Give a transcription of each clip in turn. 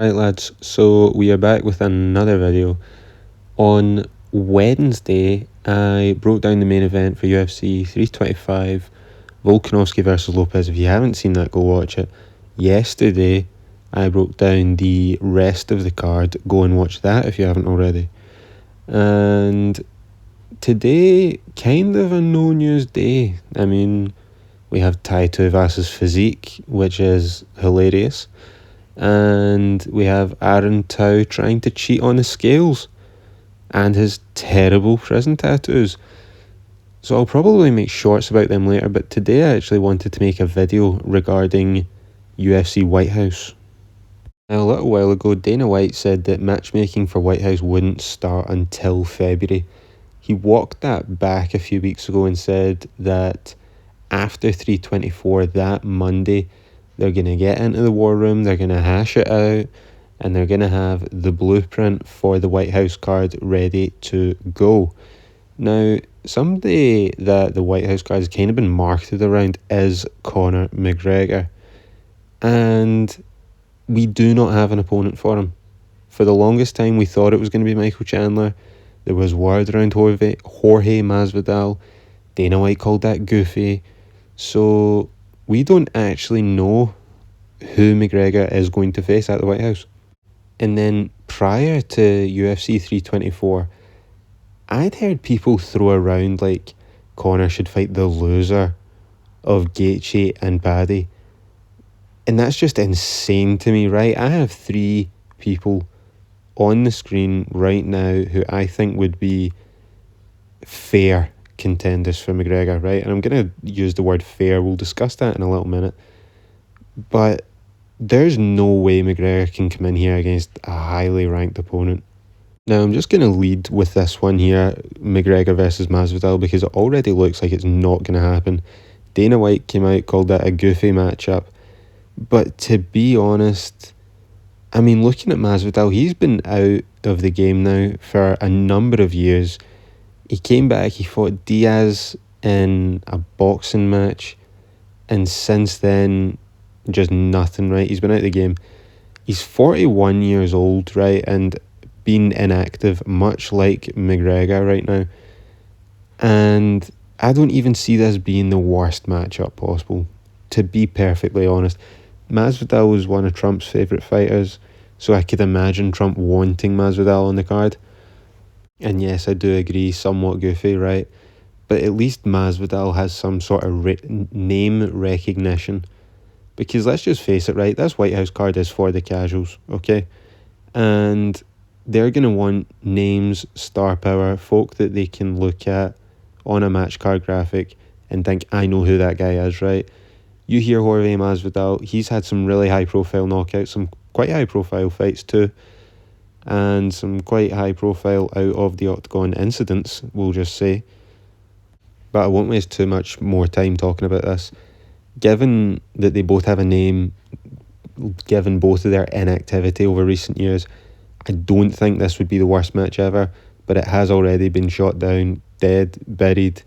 Right lads, so we are back with another video. On Wednesday, I broke down the main event for UFC 325, Volkanovski versus Lopez. If you haven't seen that, go watch it. Yesterday, I broke down the rest of the card. Go and watch that if you haven't already. And today, kind of a no news day. I mean, we have Tai Tuivas's physique, which is hilarious. And we have Aaron Tau trying to cheat on the scales and his terrible prison tattoos. So I'll probably make shorts about them later, but today I actually wanted to make a video regarding UFC Whitehouse. Now, a little while ago, Dana White said that matchmaking for Whitehouse wouldn't start until February. He walked that back a few weeks ago and said that after 324, that Monday, they're going to get into the war room, they're going to hash it out, and they're going to have the blueprint for the Whitehouse card ready to go. Now, somebody that the Whitehouse card has kind of been marketed around is Conor McGregor. And we do not have an opponent for him. For the longest time, we thought it was going to be Michael Chandler. There was word around Jorge Masvidal. Dana White called that goofy. So we don't actually know who McGregor is going to face at the White House. And then prior to UFC 324, I'd heard people throw around like Conor should fight the loser of Gaethje and Paddy. And that's just insane to me, right? I have 3 people on the screen right now who I think would be fair contenders for McGregor, right? And I'm going to use the word fair. We'll discuss that in a little minute. But there's no way McGregor can come in here against a highly ranked opponent. Now, I'm just going to lead with this one here, McGregor versus Masvidal, because it already looks like it's not going to happen. Dana White came out, called that a goofy matchup. But to be honest, I mean, looking at Masvidal, he's been out of the game now for a number of years. He came back, he fought Diaz in a boxing match, and since then, just nothing, right? He's been out of the game. He's 41 years old, right, and been inactive, much like McGregor right now. And I don't even see this being the worst matchup possible, to be perfectly honest. Masvidal was one of Trump's favourite fighters, so I could imagine Trump wanting Masvidal on the card. And yes, I do agree, somewhat goofy, right? But at least Masvidal has some sort of name recognition. Because let's just face it, right? This Whitehouse card is for the casuals, okay? And they're going to want names, star power, folk that they can look at on a match card graphic and think, I know who that guy is, right? You hear Jorge Masvidal, he's had some really high-profile knockouts, some quite high-profile fights too, and some quite high-profile out-of-the octagon incidents, we'll just say. But I won't waste too much more time talking about this. Given that they both have a name, given both of their inactivity over recent years, I don't think this would be the worst match ever, but it has already been shot down, dead, buried,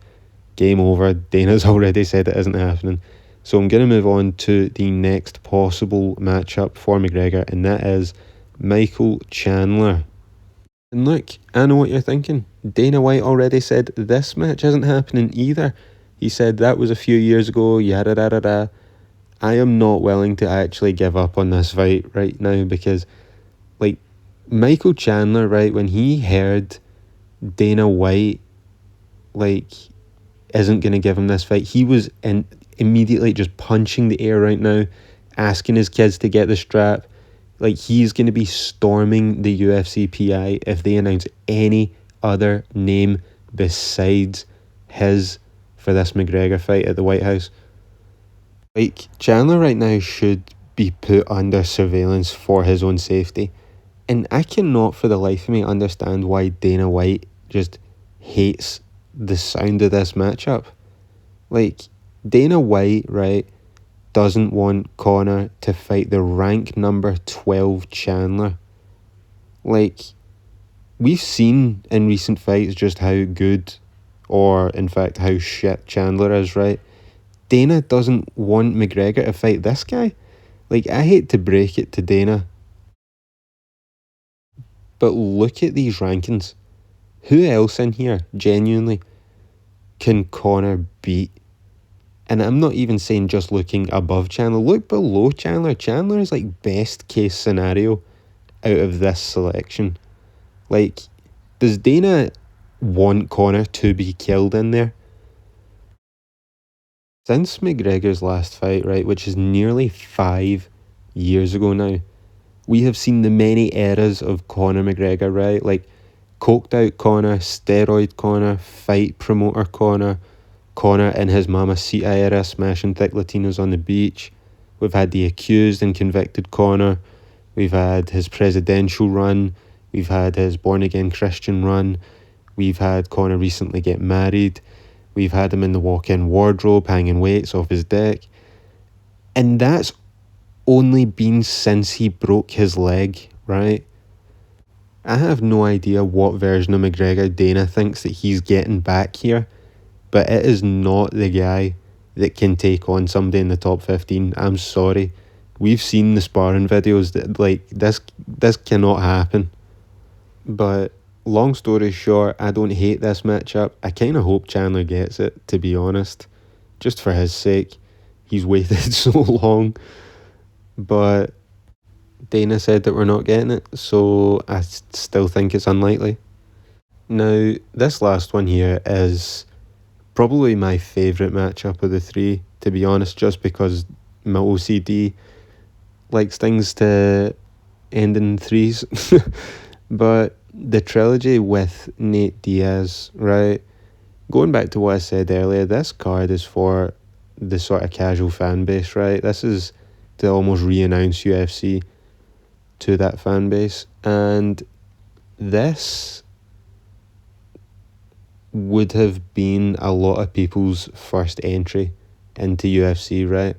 game over. Dana's already said it isn't happening. So I'm going to move on to the next possible matchup for McGregor, and that is Michael Chandler. And look, I know what you're thinking. Dana White already said this match isn't happening either. He said that was a few years ago, yada da da da. I am not willing to actually give up on this fight right now because, like, Michael Chandler, right, when he heard Dana White, like, isn't going to give him this fight, he was immediately just punching the air right now, asking his kids to get the strap. Like, he's going to be storming the UFC PI if they announce any other name besides his for this McGregor fight at the White House. Like, Chandler right now should be put under surveillance for his own safety. And I cannot for the life of me understand why Dana White just hates the sound of this matchup. Like, Dana White, right, doesn't want Conor to fight the rank number 12 Chandler. Like, we've seen in recent fights just how good, or in fact how shit Chandler is, right? Dana doesn't want McGregor to fight this guy. Like, I hate to break it to Dana, But look at these rankings. Who else in here, genuinely, can Conor beat? And I'm not even saying just looking above Chandler. Look below Chandler. Chandler is like best case scenario out of this selection. Like, does Dana want Conor to be killed in there? Since McGregor's last fight, right, which is nearly 5 years ago now, we have seen the many eras of Conor McGregor, right? Like, coked out Conor, steroid Conor, fight promoter Conor, Conor in his Mamacita era smashing thick Latinos on the beach. We've had the accused and convicted Conor. We've had his presidential run. We've had his born-again Christian run. We've had Conor recently get married. We've had him in the walk-in wardrobe hanging weights off his deck. And that's only been since he broke his leg, right? I have no idea what version of McGregor Dana thinks that he's getting back here, but it is not the guy that can take on somebody in the top 15. I'm sorry. We've seen the sparring videos that, like, this cannot happen. But long story short, I don't hate this matchup. I kind of hope Chandler gets it, to be honest. Just for his sake. He's waited so long. But Dana said that we're not getting it, so I still think it's unlikely. Now, this last one here is probably my favourite matchup of the three, to be honest, just because my OCD likes things to end in threes. But the trilogy with Nate Diaz, right? Going back to what I said earlier, this card is for the sort of casual fan base, right? This is to almost re-announce UFC to that fan base. And this would have been a lot of people's first entry into UFC, right?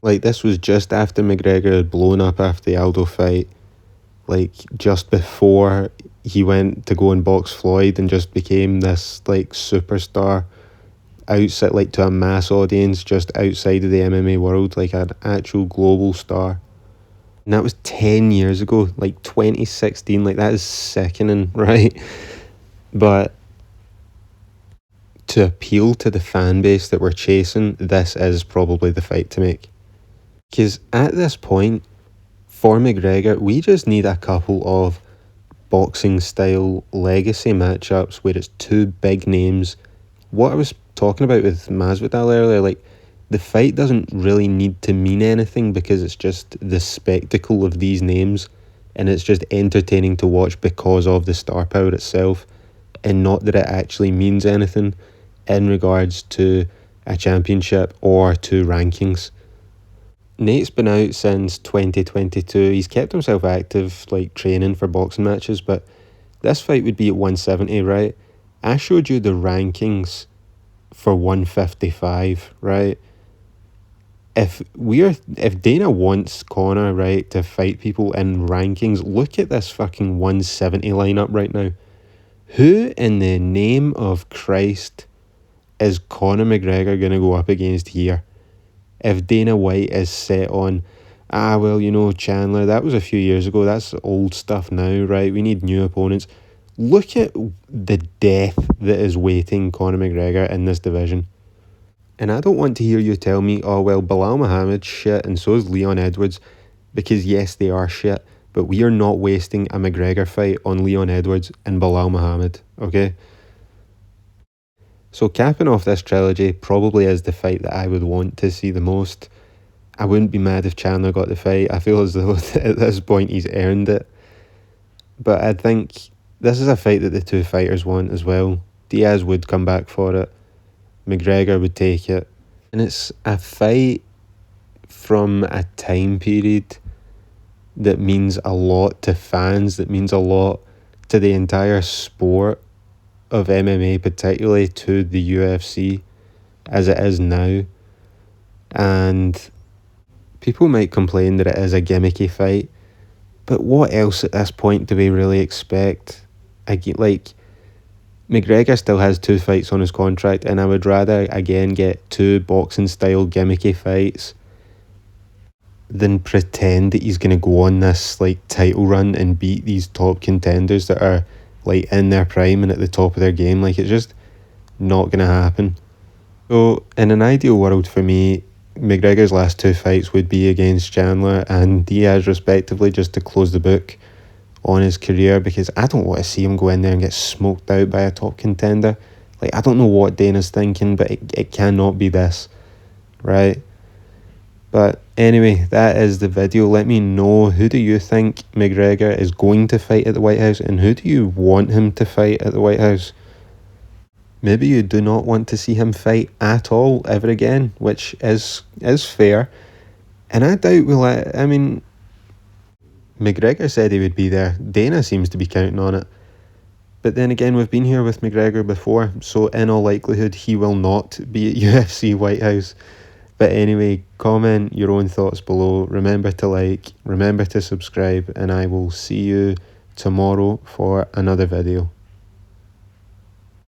Like, this was just after McGregor had blown up after the Aldo fight. Like, just before he went to go and box Floyd and just became this, like, superstar outside, like, to a mass audience just outside of the MMA world, like an actual global star. And that was 10 years ago, like 2016, like, that is sickening, right? But to appeal to the fan base that we're chasing, this is probably the fight to make. Because at this point, for McGregor, we just need a couple of boxing style legacy matchups where it's two big names. What I was talking about with Masvidal earlier, like, the fight doesn't really need to mean anything because it's just the spectacle of these names, and it's just entertaining to watch because of the star power itself, and not that it actually means anything in regards to a championship or to rankings. Nate's been out since 2022. He's kept himself active, like training for boxing matches, but this fight would be at 170, right? I showed you the rankings for 155, right? If Dana wants Conor, right, to fight people in rankings, look at this fucking 170 lineup right now. Who in the name of Christ is Conor McGregor going to go up against here? If Dana White is set on, well, you know, Chandler, that was a few years ago, that's old stuff now, right? We need new opponents. Look at the death that is waiting Conor McGregor in this division. And I don't want to hear you tell me, oh, well, Bilal Muhammad's shit and so is Leon Edwards, because yes, they are shit, but we are not wasting a McGregor fight on Leon Edwards and Bilal Muhammad, okay? So capping off this trilogy probably is the fight that I would want to see the most. I wouldn't be mad if Chandler got the fight. I feel as though at this point he's earned it. But I think this is a fight that the two fighters want as well. Diaz would come back for it. McGregor would take it. And it's a fight from a time period that means a lot to fans, that means a lot to the entire sport of MMA, particularly to the UFC as it is now. And people might complain that it is a gimmicky fight, but what else at this point do we really expect? Like, McGregor still has 2 fights on his contract, and I would rather again get 2 boxing style gimmicky fights than pretend that he's going to go on this like title run and beat these top contenders that are like in their prime and at the top of their game. Like, it's just not going to happen. So in an ideal world for me, McGregor's last two fights would be against Chandler and Diaz respectively, just to close the book on his career, because I don't want to see him go in there and get smoked out by a top contender. Like, I don't know what Dana's thinking, but it cannot be this, right? But anyway, that is the video. Let me know, who do you think McGregor is going to fight at the White House, and who do you want him to fight at the White House? Maybe you do not want to see him fight at all ever again, which is fair. And I doubt we'll... I mean, McGregor said he would be there. Dana seems to be counting on it. But then again, we've been here with McGregor before, so in all likelihood, he will not be at UFC Whitehouse. But anyway, comment your own thoughts below. Remember to like, remember to subscribe, and I will see you tomorrow for another video.